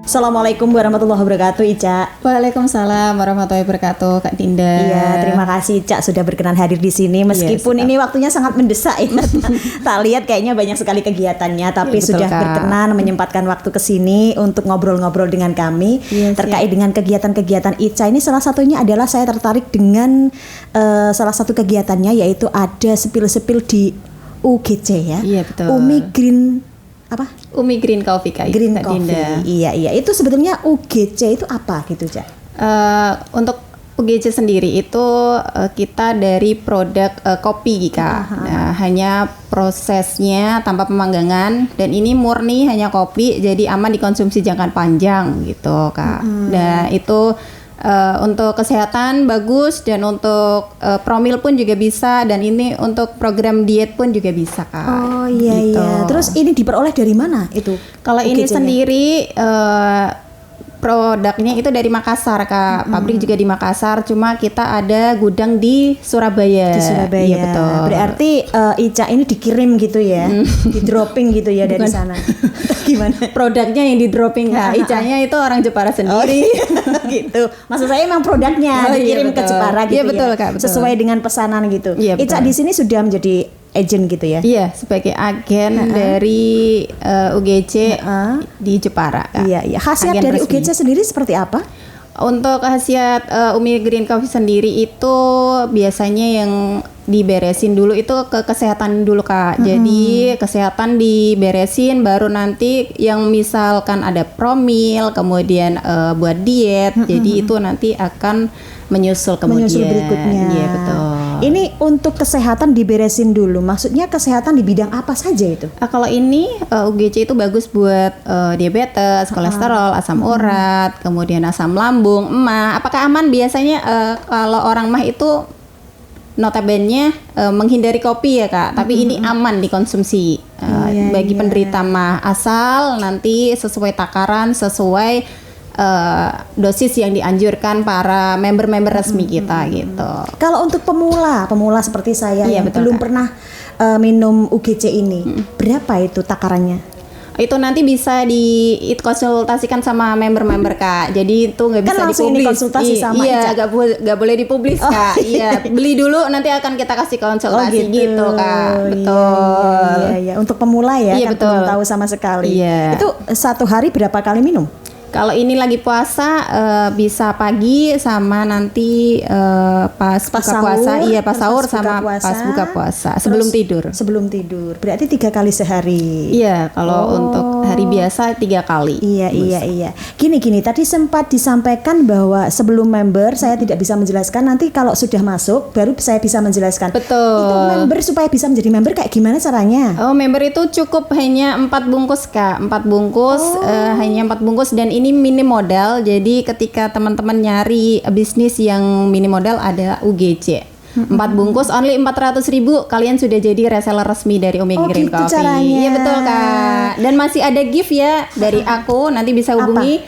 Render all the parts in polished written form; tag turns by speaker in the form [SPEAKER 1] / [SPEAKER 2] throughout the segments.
[SPEAKER 1] Assalamualaikum warahmatullahi wabarakatuh, Ica.
[SPEAKER 2] Waalaikumsalam warahmatullahi wabarakatuh, Kak Dinda.
[SPEAKER 1] Iya, terima kasih Ica sudah berkenan hadir di sini meskipun ini waktunya sangat mendesak ya. Tak lihat kayaknya banyak sekali kegiatannya, tapi
[SPEAKER 2] betul,
[SPEAKER 1] sudah
[SPEAKER 2] Kak.
[SPEAKER 1] berkenan menyempatkan waktu ke sini untuk ngobrol-ngobrol dengan kami terkait dengan kegiatan-kegiatan Ica. Ini salah satunya adalah saya tertarik dengan salah satu kegiatannya, yaitu ada sepil-sepil di UGC ya.
[SPEAKER 2] Iya, betul.
[SPEAKER 1] Umi Green
[SPEAKER 2] Coffee, Kak.
[SPEAKER 1] Green
[SPEAKER 2] Kak
[SPEAKER 1] Coffee.
[SPEAKER 2] Dinda.
[SPEAKER 1] Iya. Itu sebetulnya UGC itu apa gitu, Cak?
[SPEAKER 2] Untuk UGC sendiri itu kita dari produk kopi, Kak. Nah, hanya prosesnya tanpa pemanggangan dan ini murni hanya kopi, jadi aman dikonsumsi jangka panjang gitu, Kak. Nah, itu untuk kesehatan bagus dan untuk promil pun juga bisa, dan ini untuk program diet pun juga bisa, Kak.
[SPEAKER 1] Oh iya
[SPEAKER 2] gitu.
[SPEAKER 1] iya. Terus ini diperoleh dari mana itu?
[SPEAKER 2] Kalau ini
[SPEAKER 1] UGC-nya?
[SPEAKER 2] sendiri produknya itu dari Makassar, Kak. Pabrik juga di Makassar, cuma kita ada gudang di Surabaya.
[SPEAKER 1] Di Surabaya.
[SPEAKER 2] Iya, betul.
[SPEAKER 1] Berarti Ica ini dikirim gitu ya, di dropping gitu ya dari sana. Gimana?
[SPEAKER 2] Produknya yang di dropping, Kak. Icanya itu orang Jepara sendiri.
[SPEAKER 1] Gitu. Maksud saya emang produknya dikirim ke
[SPEAKER 2] betul.
[SPEAKER 1] Jepara gitu
[SPEAKER 2] Iya, betul,
[SPEAKER 1] ya.
[SPEAKER 2] Kak, betul.
[SPEAKER 1] Sesuai dengan pesanan gitu.
[SPEAKER 2] Iya,
[SPEAKER 1] Ica
[SPEAKER 2] betul.
[SPEAKER 1] di sini sudah menjadi agent gitu ya.
[SPEAKER 2] Iya, sebagai agen dari UGC di Jepara, Kak.
[SPEAKER 1] Iya. Khasiat
[SPEAKER 2] Agen
[SPEAKER 1] dari
[SPEAKER 2] resmi.
[SPEAKER 1] UGC sendiri seperti apa?
[SPEAKER 2] Untuk khasiat Umi Green Coffee sendiri itu biasanya yang diberesin dulu itu ke kesehatan dulu, Kak. Jadi kesehatan diberesin, baru nanti yang misalkan ada promil, kemudian buat diet. Jadi itu nanti akan menyusul kemudian.
[SPEAKER 1] Menyusul berikutnya.
[SPEAKER 2] Iya, betul.
[SPEAKER 1] Ini untuk kesehatan diberesin dulu. Maksudnya kesehatan di bidang apa saja itu?
[SPEAKER 2] Kalau ini UGC itu bagus buat diabetes, kolesterol, asam urat, kemudian asam lambung, emah. Apakah aman? Biasanya kalau orang mah itu notabene menghindari kopi ya, Kak. Tapi ini aman dikonsumsi bagi penderita mah, asal nanti sesuai takaran, sesuai dosis yang dianjurkan para member-member resmi kita gitu.
[SPEAKER 1] Kalau untuk pemula seperti saya
[SPEAKER 2] Iya,
[SPEAKER 1] yang
[SPEAKER 2] betul,
[SPEAKER 1] belum
[SPEAKER 2] Kak.
[SPEAKER 1] pernah minum UGC ini, berapa itu takarannya?
[SPEAKER 2] Itu nanti bisa dikonsultasikan sama member-member, Kak. Jadi itu nggak bisa
[SPEAKER 1] Kan langsung ini
[SPEAKER 2] dipublis.
[SPEAKER 1] konsultasi sama
[SPEAKER 2] Iya,
[SPEAKER 1] Ica.
[SPEAKER 2] nggak boleh dipublis, Kak. Iya, beli dulu nanti akan kita kasih konsultasi gitu, Kak. Betul.
[SPEAKER 1] Iya. Untuk pemula ya,
[SPEAKER 2] Iya,
[SPEAKER 1] kan
[SPEAKER 2] betul.
[SPEAKER 1] belum tahu sama sekali.
[SPEAKER 2] Iya.
[SPEAKER 1] Itu satu hari berapa kali minum?
[SPEAKER 2] Kalau ini lagi puasa bisa pagi sama nanti pas buka
[SPEAKER 1] sahur,
[SPEAKER 2] puasa, iya pas
[SPEAKER 1] terus
[SPEAKER 2] sahur
[SPEAKER 1] pas buka
[SPEAKER 2] sama
[SPEAKER 1] puasa,
[SPEAKER 2] pas buka puasa
[SPEAKER 1] terus
[SPEAKER 2] sebelum tidur.
[SPEAKER 1] Sebelum tidur. Berarti 3 kali sehari.
[SPEAKER 2] Iya, kalau untuk hari biasa 3 kali.
[SPEAKER 1] Iya. Gini, tadi sempat disampaikan bahwa sebelum member saya tidak bisa menjelaskan. Nanti kalau sudah masuk baru saya bisa menjelaskan.
[SPEAKER 2] Betul.
[SPEAKER 1] Itu member, supaya bisa menjadi member kayak gimana caranya?
[SPEAKER 2] Oh, member itu cukup hanya 4 bungkus, Kak. 4 bungkus, hanya 4 bungkus, dan ini minim modal. Jadi ketika teman-teman nyari bisnis yang minim modal, ada UGC. 4 bungkus only 400.000, kalian sudah jadi reseller resmi dari Umi Green
[SPEAKER 1] gitu
[SPEAKER 2] Coffee.
[SPEAKER 1] caranya.
[SPEAKER 2] Iya, betul, Kak. Dan masih ada gift ya dari aku, nanti bisa hubungi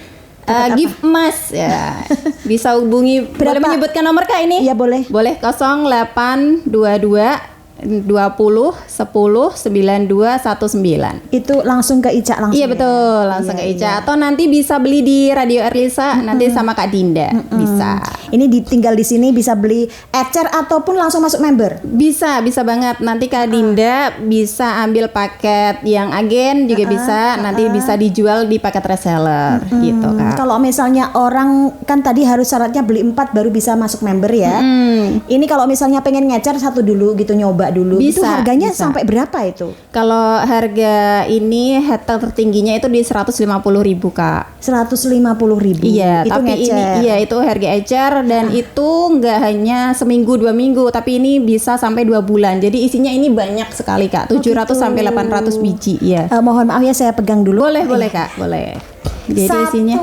[SPEAKER 2] gift emas ya. Bisa hubungi. Boleh menyebutkan nomor, Kak, ini?
[SPEAKER 1] Iya, boleh.
[SPEAKER 2] Boleh, 0822 20 10 92 19.
[SPEAKER 1] Itu langsung ke Ica langsung.
[SPEAKER 2] Iya, betul, langsung ke Ica. Atau nanti bisa beli di Radio Erlisa nanti sama Kak Dinda. Bisa.
[SPEAKER 1] Ini tinggal di sini bisa beli ecer ataupun langsung masuk member.
[SPEAKER 2] Bisa banget. Nanti Kak Dinda bisa ambil paket yang agen juga bisa. Nanti bisa dijual di paket reseller gitu, Kak.
[SPEAKER 1] Kalau misalnya orang kan tadi harus syaratnya beli 4 baru bisa masuk member ya. Ini kalau misalnya pengen ngecer satu dulu gitu, nyoba dulu. Itu
[SPEAKER 2] Bisa,
[SPEAKER 1] harganya
[SPEAKER 2] bisa.
[SPEAKER 1] sampai berapa itu?
[SPEAKER 2] Kalau harga ini harga tertingginya itu di 150.000, Kak.
[SPEAKER 1] 150.000.
[SPEAKER 2] Iya,
[SPEAKER 1] itu
[SPEAKER 2] tapi
[SPEAKER 1] ngecer.
[SPEAKER 2] ini itu harga ecer, dan itu nggak hanya seminggu 2 minggu, tapi ini bisa sampai 2 bulan. Jadi isinya ini banyak sekali, Kak. 700 sampai 800 biji. Iya.
[SPEAKER 1] Mohon maaf ya, saya pegang dulu.
[SPEAKER 2] Boleh, Kak, boleh. Jadi isinya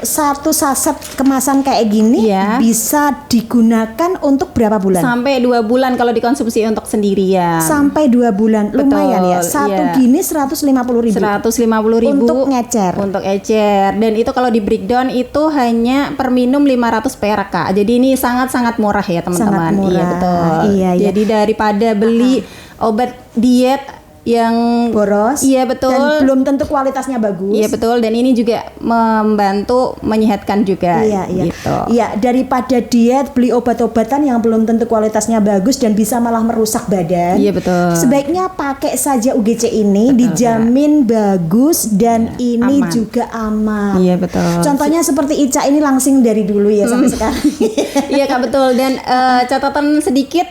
[SPEAKER 1] satu saset kemasan kayak gini bisa digunakan untuk berapa bulan?
[SPEAKER 2] sampai 2 bulan kalau dikonsumsi untuk sendirian.
[SPEAKER 1] Sampai 2 bulan. Lumayan ya. Satu gini 150.000.
[SPEAKER 2] 150.000
[SPEAKER 1] untuk ngecer.
[SPEAKER 2] Untuk ecer. Dan itu kalau di breakdown itu hanya per minum 500 perak, Kak. Jadi ini sangat-sangat murah ya, teman-teman.
[SPEAKER 1] Sangat murah.
[SPEAKER 2] Iya, betul.
[SPEAKER 1] Iya.
[SPEAKER 2] Jadi daripada beli obat diet yang
[SPEAKER 1] boros.
[SPEAKER 2] Iya betul.
[SPEAKER 1] Dan belum tentu kualitasnya bagus.
[SPEAKER 2] Iya betul, dan ini juga membantu menyehatkan juga.
[SPEAKER 1] Iya, iya.
[SPEAKER 2] Gitu.
[SPEAKER 1] Iya, daripada diet beli obat-obatan yang belum tentu kualitasnya bagus dan bisa malah merusak badan.
[SPEAKER 2] Iya betul.
[SPEAKER 1] Sebaiknya pakai saja UGC ini,
[SPEAKER 2] Betul,
[SPEAKER 1] dijamin bagus dan ini
[SPEAKER 2] aman.
[SPEAKER 1] juga aman.
[SPEAKER 2] Iya betul.
[SPEAKER 1] Contohnya seperti Ica ini langsing dari dulu ya sampai sekarang.
[SPEAKER 2] Iya Kak betul, dan catatan sedikit,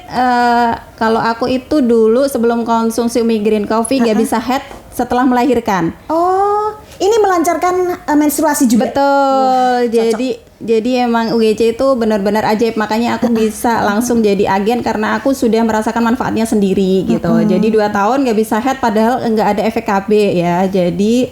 [SPEAKER 2] kalau aku itu dulu sebelum konsumsi Umi Green Coffee nggak bisa head setelah melahirkan.
[SPEAKER 1] Oh, ini melancarkan menstruasi juga.
[SPEAKER 2] Betul.
[SPEAKER 1] Wah,
[SPEAKER 2] Jadi emang UGC itu benar-benar ajaib, makanya aku bisa langsung jadi agen karena aku sudah merasakan manfaatnya sendiri gitu. Jadi 2 tahun nggak bisa head padahal nggak ada efek KB ya. Jadi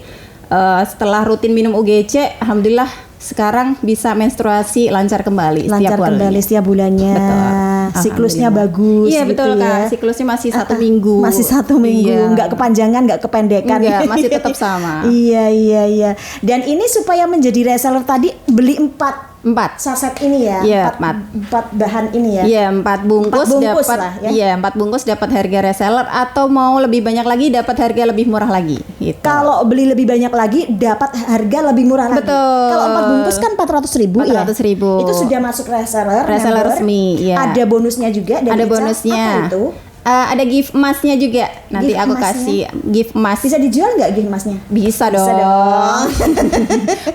[SPEAKER 2] setelah rutin minum UGC, alhamdulillah sekarang bisa menstruasi lancar kembali
[SPEAKER 1] lancar kembali setiap bulannya.
[SPEAKER 2] Betul.
[SPEAKER 1] Siklusnya bagus.
[SPEAKER 2] Iya
[SPEAKER 1] gitu
[SPEAKER 2] betul
[SPEAKER 1] ya.
[SPEAKER 2] Kak. Siklusnya masih 1 minggu.
[SPEAKER 1] Masih 1 minggu,
[SPEAKER 2] Iya.
[SPEAKER 1] nggak kepanjangan, nggak kependekan.
[SPEAKER 2] Enggak, masih tetap sama.
[SPEAKER 1] Iya. Dan ini supaya menjadi reseller tadi beli 4
[SPEAKER 2] 4.
[SPEAKER 1] saset ini ya.
[SPEAKER 2] Iya,
[SPEAKER 1] 4 bahan ini ya.
[SPEAKER 2] Iya, 4 bungkus,
[SPEAKER 1] 4 bungkus
[SPEAKER 2] dapat
[SPEAKER 1] lah, ya.
[SPEAKER 2] Iya, 4 bungkus dapat harga reseller, atau mau lebih banyak lagi dapat harga lebih murah lagi gitu.
[SPEAKER 1] Kalau beli lebih banyak lagi dapat harga lebih murah lagi.
[SPEAKER 2] Betul.
[SPEAKER 1] Kalau 4 bungkus kan 400.000 ya.
[SPEAKER 2] 400.000.
[SPEAKER 1] Itu sudah masuk reseller.
[SPEAKER 2] Reseller
[SPEAKER 1] member.
[SPEAKER 2] resmi, iya.
[SPEAKER 1] Ada bonusnya juga dari
[SPEAKER 2] Ada
[SPEAKER 1] Ica.
[SPEAKER 2] bonusnya.
[SPEAKER 1] Apa itu?
[SPEAKER 2] Ada gift emasnya juga. Nanti
[SPEAKER 1] Gift
[SPEAKER 2] aku
[SPEAKER 1] emasnya?
[SPEAKER 2] kasih gift emas.
[SPEAKER 1] Bisa dijual nggak gift emasnya?
[SPEAKER 2] Bisa dong.
[SPEAKER 1] Bisa dong.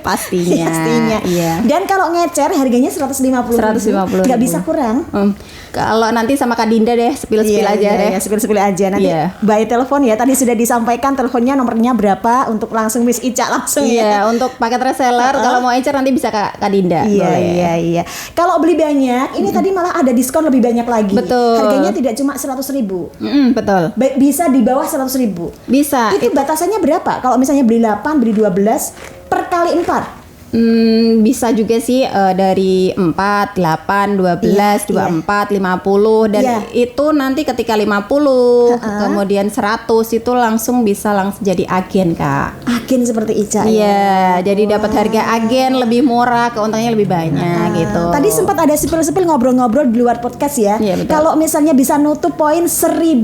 [SPEAKER 2] Pastinya.
[SPEAKER 1] Pastinya.
[SPEAKER 2] Iya.
[SPEAKER 1] Dan kalau ngecer harganya 150.000.
[SPEAKER 2] 150.000.
[SPEAKER 1] Nggak bisa kurang.
[SPEAKER 2] Kalau nanti sama Kak Dinda deh, spill-spill aja deh.
[SPEAKER 1] Iya, spill aja nanti.
[SPEAKER 2] Iya.
[SPEAKER 1] By telepon ya. Tadi sudah disampaikan teleponnya, nomornya berapa untuk langsung Miss Ica langsung ya.
[SPEAKER 2] Iya, untuk paket reseller kalau mau encer nanti bisa Kak Dinda.
[SPEAKER 1] Iya,
[SPEAKER 2] boleh.
[SPEAKER 1] iya. Kalau beli banyak, ini tadi malah ada diskon lebih banyak lagi.
[SPEAKER 2] Betul.
[SPEAKER 1] Harganya tidak cuma 100.000.
[SPEAKER 2] Betul.
[SPEAKER 1] Bisa di bawah 100.000.
[SPEAKER 2] Bisa.
[SPEAKER 1] Itu batasannya berapa? Kalau misalnya beli 8, beli 12 per kali 4.
[SPEAKER 2] Bisa juga sih dari 4, 8, 12, 24, 50 dan
[SPEAKER 1] Iya.
[SPEAKER 2] itu nanti ketika 50 kemudian 100 itu langsung bisa jadi agen Kak.
[SPEAKER 1] Agen seperti Ica.
[SPEAKER 2] Iya, jadi dapat harga agen lebih murah, keuntungannya lebih banyak gitu.
[SPEAKER 1] Tadi sempat ada sepil-sepil ngobrol-ngobrol di luar podcast ya.
[SPEAKER 2] Iya, betul.
[SPEAKER 1] Kalau misalnya bisa nutup poin 1000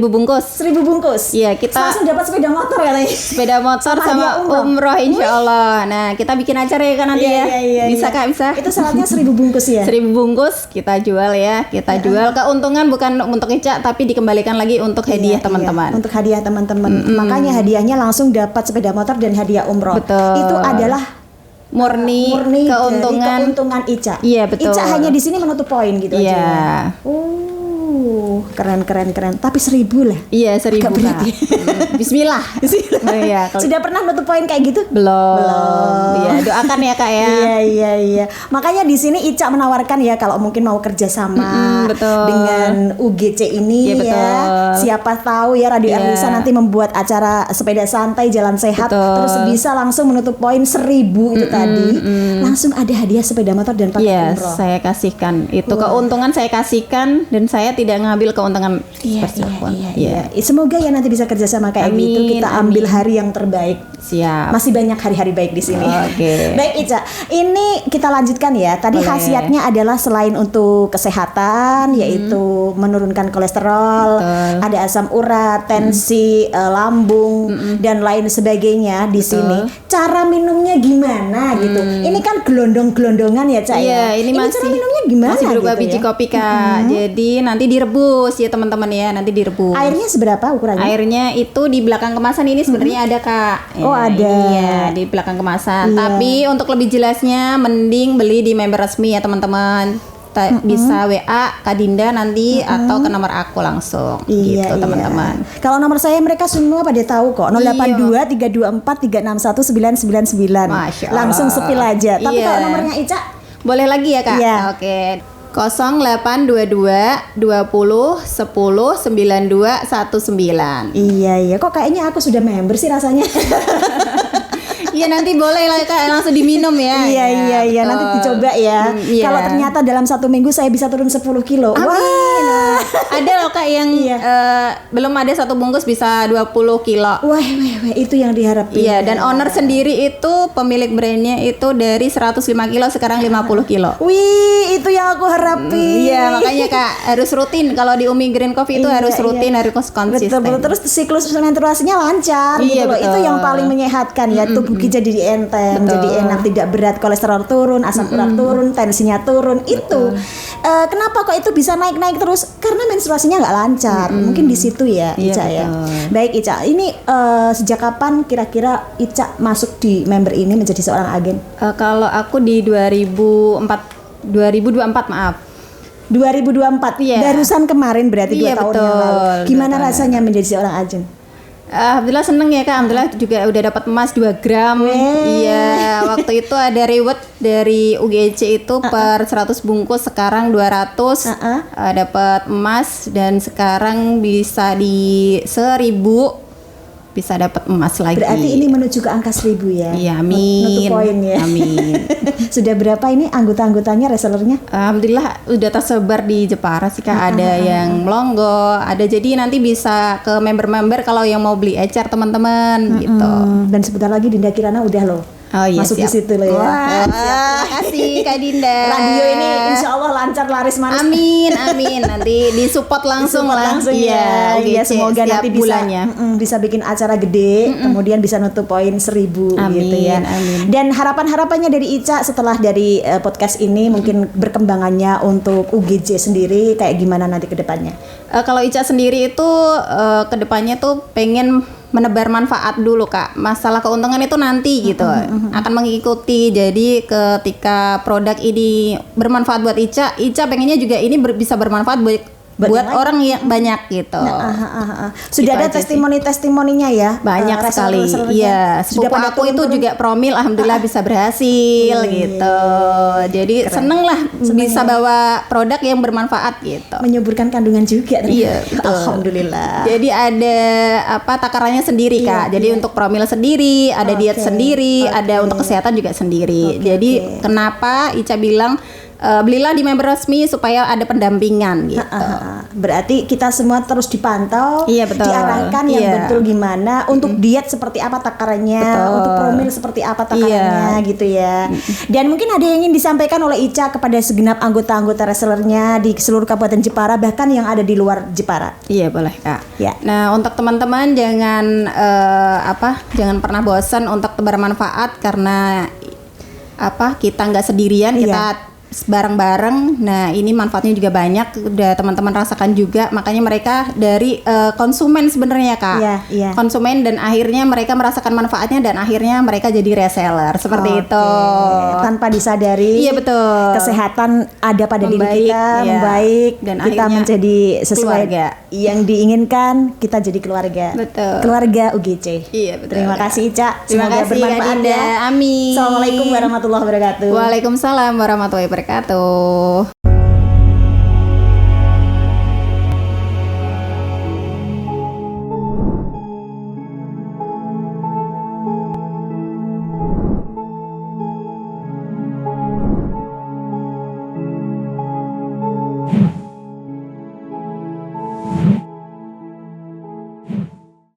[SPEAKER 2] bungkus.
[SPEAKER 1] 1000 bungkus.
[SPEAKER 2] Iya, kita
[SPEAKER 1] langsung dapat sepeda motor katanya.
[SPEAKER 2] sepeda motor
[SPEAKER 1] Sama
[SPEAKER 2] sama
[SPEAKER 1] hadiah
[SPEAKER 2] umroh insya Allah. Nah, kita bikin acara ya kan nanti ya.
[SPEAKER 1] Iya,
[SPEAKER 2] Bisa
[SPEAKER 1] iya.
[SPEAKER 2] Kak, bisa.
[SPEAKER 1] Itu syaratnya 1000 bungkus ya.
[SPEAKER 2] 1000 bungkus kita jual ya. Kita jual, keuntungan bukan untuk Ica tapi dikembalikan lagi untuk hadiah
[SPEAKER 1] Iya,
[SPEAKER 2] teman-teman.
[SPEAKER 1] iya. Untuk hadiah teman-teman. Makanya hadiahnya langsung dapat sepeda motor dan hadiah umroh.
[SPEAKER 2] Betul.
[SPEAKER 1] Itu adalah
[SPEAKER 2] Murni
[SPEAKER 1] dari
[SPEAKER 2] keuntungan.
[SPEAKER 1] keuntungan Ica.
[SPEAKER 2] Iya, betul.
[SPEAKER 1] Ica hanya di sini menutup poin gitu
[SPEAKER 2] Iya.
[SPEAKER 1] aja. Keren. Tapi 1000 lah.
[SPEAKER 2] Iya, 1000
[SPEAKER 1] Agak berat
[SPEAKER 2] Kak.
[SPEAKER 1] ya.
[SPEAKER 2] Bismillah. Oh, iya, kalau-
[SPEAKER 1] Sudah pernah menutup poin kayak gitu?
[SPEAKER 2] Belum. Iya, doakan ya Kak ya.
[SPEAKER 1] Iya. Makanya di sini Ica menawarkan ya kalau mungkin mau kerjasama
[SPEAKER 2] betul.
[SPEAKER 1] dengan UGC ini
[SPEAKER 2] Iya, betul.
[SPEAKER 1] ya. Siapa tahu ya Radio
[SPEAKER 2] Iya.
[SPEAKER 1] Erlisa nanti membuat acara sepeda santai jalan sehat,
[SPEAKER 2] Betul.
[SPEAKER 1] terus bisa langsung menutup poin 1000 itu tadi. Langsung ada hadiah sepeda motor dan paket
[SPEAKER 2] Iya,
[SPEAKER 1] umroh.
[SPEAKER 2] saya kasihkan. Itu keuntungan saya kasihkan dan saya tidak ngambil keuntungan
[SPEAKER 1] Iya.
[SPEAKER 2] apapun. Iya.
[SPEAKER 1] Semoga ya nanti bisa kerjasama kayak
[SPEAKER 2] Amin,
[SPEAKER 1] gitu. Kita ambil hari yang terbaik.
[SPEAKER 2] Siap.
[SPEAKER 1] Masih banyak hari-hari baik di sini.
[SPEAKER 2] Oke.
[SPEAKER 1] Baik Ica, ini kita lanjutkan ya. Tadi
[SPEAKER 2] Boleh.
[SPEAKER 1] khasiatnya adalah selain untuk kesehatan, yaitu menurunkan kolesterol,
[SPEAKER 2] Betul.
[SPEAKER 1] ada asam urat, tensi, lambung dan lain sebagainya di sini. Cara minumnya gimana gitu? Ini kan gelondong-gelondongan ya Cak ya.
[SPEAKER 2] Iya, ini masih
[SPEAKER 1] cara minumnya gimana?
[SPEAKER 2] Masih berupa
[SPEAKER 1] gitu
[SPEAKER 2] biji
[SPEAKER 1] ya?
[SPEAKER 2] kopi Kak. Jadi nanti direbus ya teman-teman ya, nanti direbus.
[SPEAKER 1] Airnya seberapa ukurannya?
[SPEAKER 2] Airnya itu di belakang kemasan ini sebenarnya ada Kak.
[SPEAKER 1] Oh, ada.
[SPEAKER 2] Iya, di belakang kemasan.
[SPEAKER 1] Iya.
[SPEAKER 2] Tapi untuk lebih jelasnya mending beli di member resmi ya teman-teman. Bisa WA Kak Dinda nanti atau ke nomor aku langsung gitu teman-teman.
[SPEAKER 1] Kalau nomor saya mereka semua pada tahu kok. 082 324 361 999.
[SPEAKER 2] Masya Allah.
[SPEAKER 1] Langsung sepil aja. Tapi
[SPEAKER 2] Iya.
[SPEAKER 1] kalau nomornya Ica
[SPEAKER 2] Boleh lagi ya Kak?
[SPEAKER 1] Iya.
[SPEAKER 2] Oke. 0822 20 10 92 19.
[SPEAKER 1] Iya kok kayaknya aku sudah member sih rasanya.
[SPEAKER 2] Iya nanti boleh lah Kak langsung diminum ya.
[SPEAKER 1] Iya
[SPEAKER 2] betul.
[SPEAKER 1] nanti dicoba ya.
[SPEAKER 2] Iya.
[SPEAKER 1] Kalau ternyata dalam 1 minggu saya bisa turun 10 kilo.
[SPEAKER 2] Amin.
[SPEAKER 1] Wah.
[SPEAKER 2] Ada loh Kak yang
[SPEAKER 1] Iya.
[SPEAKER 2] belum ada satu bungkus bisa 20 kilo.
[SPEAKER 1] Wah, itu yang diharapin.
[SPEAKER 2] Iya, dan owner sendiri itu pemilik brandnya itu dari 105 kilo sekarang 50 kilo.
[SPEAKER 1] Wih, itu yang aku harapin.
[SPEAKER 2] Iya, makanya Kak harus rutin. Kalau di Umi Green Coffee itu
[SPEAKER 1] Iya,
[SPEAKER 2] harus rutin,
[SPEAKER 1] iya.
[SPEAKER 2] harus konsisten.
[SPEAKER 1] Betul. Terus siklus menstruasinya lancar
[SPEAKER 2] Iya,
[SPEAKER 1] gitu loh. Itu
[SPEAKER 2] betul.
[SPEAKER 1] yang paling menyehatkan ya. Tubuh kita jadi enteng,
[SPEAKER 2] Betul.
[SPEAKER 1] jadi enak, tidak berat, kolesterol turun, asam urat turun, tensinya turun. Itu kenapa kok itu bisa naik-naik terus? Karena menstruasinya nggak lancar. Mungkin di situ ya,
[SPEAKER 2] Iya,
[SPEAKER 1] Ica ya.
[SPEAKER 2] betul.
[SPEAKER 1] Baik Ica, ini sejak kapan kira-kira Ica masuk di member ini menjadi seorang agen?
[SPEAKER 2] Kalau aku di 2024 maaf.
[SPEAKER 1] 2024.
[SPEAKER 2] Iya.
[SPEAKER 1] Barusan kemarin berarti 2
[SPEAKER 2] Iya,
[SPEAKER 1] tahun
[SPEAKER 2] betul.
[SPEAKER 1] yang lalu.
[SPEAKER 2] 2
[SPEAKER 1] Gimana
[SPEAKER 2] tahun
[SPEAKER 1] rasanya menjadi seorang agen?
[SPEAKER 2] Alhamdulillah seneng ya Kak. Alhamdulillah juga udah dapat emas 2 gram. Iya, waktu itu ada reward dari UGC itu per 100 bungkus sekarang 200. Dapat emas dan sekarang bisa di 1000 bisa dapat emas lagi.
[SPEAKER 1] Berarti ini menuju ke angka 1000 ya?
[SPEAKER 2] Iya, amin.
[SPEAKER 1] Nutup poin ya?
[SPEAKER 2] Amin.
[SPEAKER 1] Sudah berapa ini anggota-anggotanya, resellernya?
[SPEAKER 2] Alhamdulillah udah tersebar di Jepara sih Kak. Ada yang Melongo, ada jadi nanti bisa ke member-member kalau yang mau beli ecer teman-teman gitu.
[SPEAKER 1] Dan sebentar lagi Dinda Kirana udah loh.
[SPEAKER 2] Oh iya,
[SPEAKER 1] masuk
[SPEAKER 2] siap.
[SPEAKER 1] di situ loh ya.
[SPEAKER 2] Wah, siap. Terima kasih Kak Dinda.
[SPEAKER 1] Radio ini insya Allah lancar laris manis.
[SPEAKER 2] Amin, amin. Nanti disupport langsung
[SPEAKER 1] Support
[SPEAKER 2] lah.
[SPEAKER 1] langsung
[SPEAKER 2] Iya,
[SPEAKER 1] ya. Iya,
[SPEAKER 2] UGC
[SPEAKER 1] semoga
[SPEAKER 2] setiap
[SPEAKER 1] nanti bisa
[SPEAKER 2] bulannya.
[SPEAKER 1] bisa bikin acara gede, kemudian bisa nutup poin 1000
[SPEAKER 2] Amin,
[SPEAKER 1] gitu ya.
[SPEAKER 2] amin.
[SPEAKER 1] Dan harapannya dari Ica setelah dari podcast ini mungkin berkembangannya untuk UGC sendiri kayak gimana nanti ke depannya?
[SPEAKER 2] Kalau Ica sendiri itu kedepannya tuh pengen menebar manfaat dulu Kak. Masalah keuntungan itu nanti gitu akan mengikuti. Jadi ketika produk ini bermanfaat buat Ica pengennya juga ini bisa bermanfaat buat orang yang banyak gitu.
[SPEAKER 1] Sudah
[SPEAKER 2] Gitu
[SPEAKER 1] ada
[SPEAKER 2] aja sih.
[SPEAKER 1] testimoninya ya?
[SPEAKER 2] Banyak sekali.
[SPEAKER 1] reseller-resellernya.
[SPEAKER 2] Iya,
[SPEAKER 1] Sudah
[SPEAKER 2] sepupu
[SPEAKER 1] pada
[SPEAKER 2] aku itu
[SPEAKER 1] turun-turun?
[SPEAKER 2] juga promil alhamdulillah bisa berhasil gitu. Jadi seneng lah bisa bawa produk yang bermanfaat gitu.
[SPEAKER 1] Menyuburkan kandungan juga ternyata.
[SPEAKER 2] Iya, betul.
[SPEAKER 1] Alhamdulillah.
[SPEAKER 2] Jadi ada takarannya sendiri Kak. Jadi untuk promil sendiri, ada diet sendiri, ada untuk kesehatan juga sendiri. Jadi kenapa Ica bilang belilah di member resmi supaya ada pendampingan gitu.
[SPEAKER 1] Berarti kita semua terus dipantau,
[SPEAKER 2] Iya, betul.
[SPEAKER 1] diarahkan yang
[SPEAKER 2] Iya.
[SPEAKER 1] betul gimana untuk diet seperti apa takarannya,
[SPEAKER 2] Betul.
[SPEAKER 1] untuk promil seperti apa takarannya gitu ya. Dan mungkin ada yang ingin disampaikan oleh Ica kepada segenap anggota-anggota resellernya di seluruh Kabupaten Jepara bahkan yang ada di luar Jepara.
[SPEAKER 2] Iya boleh Kak.
[SPEAKER 1] Ya.
[SPEAKER 2] Nah untuk teman-teman jangan jangan pernah bosan untuk bermanfaat karena kita nggak sendirian, kita bareng-bareng. Nah ini manfaatnya juga banyak, udah teman-teman rasakan juga. Makanya mereka dari konsumen sebenarnya Kak.
[SPEAKER 1] Iya.
[SPEAKER 2] Konsumen dan akhirnya mereka merasakan manfaatnya dan akhirnya mereka jadi reseller seperti itu.
[SPEAKER 1] Tanpa disadari.
[SPEAKER 2] Iya betul.
[SPEAKER 1] Kesehatan ada pada diri
[SPEAKER 2] Membaik,
[SPEAKER 1] kita,
[SPEAKER 2] iya.
[SPEAKER 1] membaik,
[SPEAKER 2] Dan
[SPEAKER 1] kita
[SPEAKER 2] akhirnya
[SPEAKER 1] menjadi sesuai
[SPEAKER 2] keluarga.
[SPEAKER 1] yang diinginkan, kita jadi keluarga.
[SPEAKER 2] Betul.
[SPEAKER 1] Keluarga UGC.
[SPEAKER 2] Iya, betul,
[SPEAKER 1] Terima
[SPEAKER 2] Kak.
[SPEAKER 1] kasih Ica.
[SPEAKER 2] Terima
[SPEAKER 1] Semoga
[SPEAKER 2] kasih,
[SPEAKER 1] bermanfaat
[SPEAKER 2] Kak Dinda.
[SPEAKER 1] ya.
[SPEAKER 2] Amin.
[SPEAKER 1] Assalamualaikum warahmatullahi wabarakatuh.
[SPEAKER 2] Waalaikumsalam warahmatullahi wabarakatuh.